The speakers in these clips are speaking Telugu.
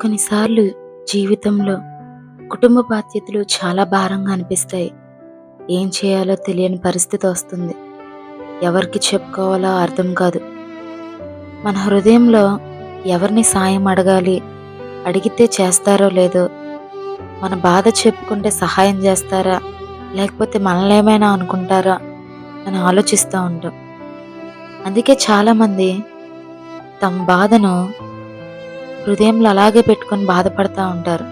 కొన్నిసార్లు జీవితంలో కుటుంబ బాధ్యతలు చాలా భారంగా అనిపిస్తాయి. ఏం చేయాలో తెలియని పరిస్థితి వస్తుంది. ఎవరికి చెప్పుకోవాలో అర్థం కాదు. మన హృదయంలో ఎవరిని సాయం అడగాలి, అడిగితే చేస్తారో లేదో, మన బాధ చెప్పుకుంటే సహాయం చేస్తారా, లేకపోతే మనల్ని ఏమైనా అనుకుంటారా అని ఆలోచిస్తూ ఉంటాం. అందుకే చాలామంది తమ బాధను హృదయంలో అలాగే పెట్టుకొని బాధపడతా ఉంటారు.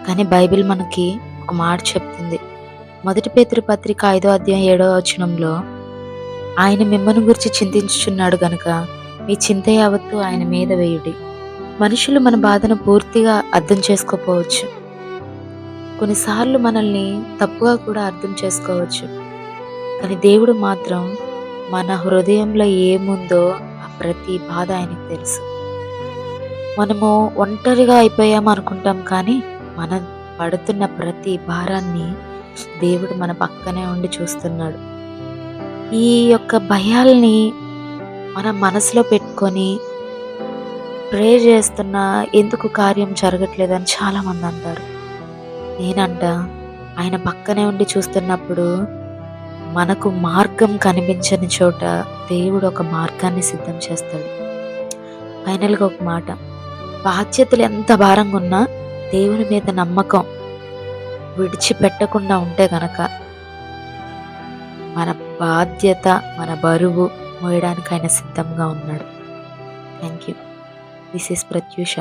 కానీ బైబిల్ మనకి ఒక మాట చెప్తుంది. మొదటి పేతురు పత్రిక 5వ అధ్యాయం 7వ వచనంలో, ఆయన మిమ్మల్ని గురించి చింతించుచున్నాడు గనుక మీ చింత యావత్తు ఆయన మీద వేయుడి. మనుషులు మన బాధను పూర్తిగా అర్థం చేసుకోపోవచ్చు. కొన్నిసార్లు మనల్ని తప్పుగా కూడా అర్థం చేసుకోవచ్చు. కానీ దేవుడు మాత్రం మన హృదయంలో ఏముందో ఆ ప్రతి బాధ ఆయనకు తెలుసు. మనము ఒంటరిగా అయిపోయాము అనుకుంటాం, కానీ మనం పడుతున్న ప్రతి భారాన్ని దేవుడు మన పక్కనే ఉండి చూస్తున్నాడు. ఈ యొక్క భయాల్ని మన మనసులో పెట్టుకొని ప్రే చేస్తున్నా ఎందుకు కార్యం జరగట్లేదని చాలామంది అంటారు. నేనంట, ఆయన పక్కనే ఉండి చూస్తున్నప్పుడు మనకు మార్గం కనిపించని చోట దేవుడు ఒక మార్గాన్ని సిద్ధం చేస్తాడు. ఫైనల్గా ఒక మాట, బాధ్యతలు ఎంత భారంగా ఉన్నా దేవుని మీద నమ్మకం విడిచిపెట్టకుండా ఉంటే గనక మన బాధ్యత, మన బరువు మోయడానికి ఆయన సిద్ధంగా ఉన్నాడు. Thank you. This is Pratyusha.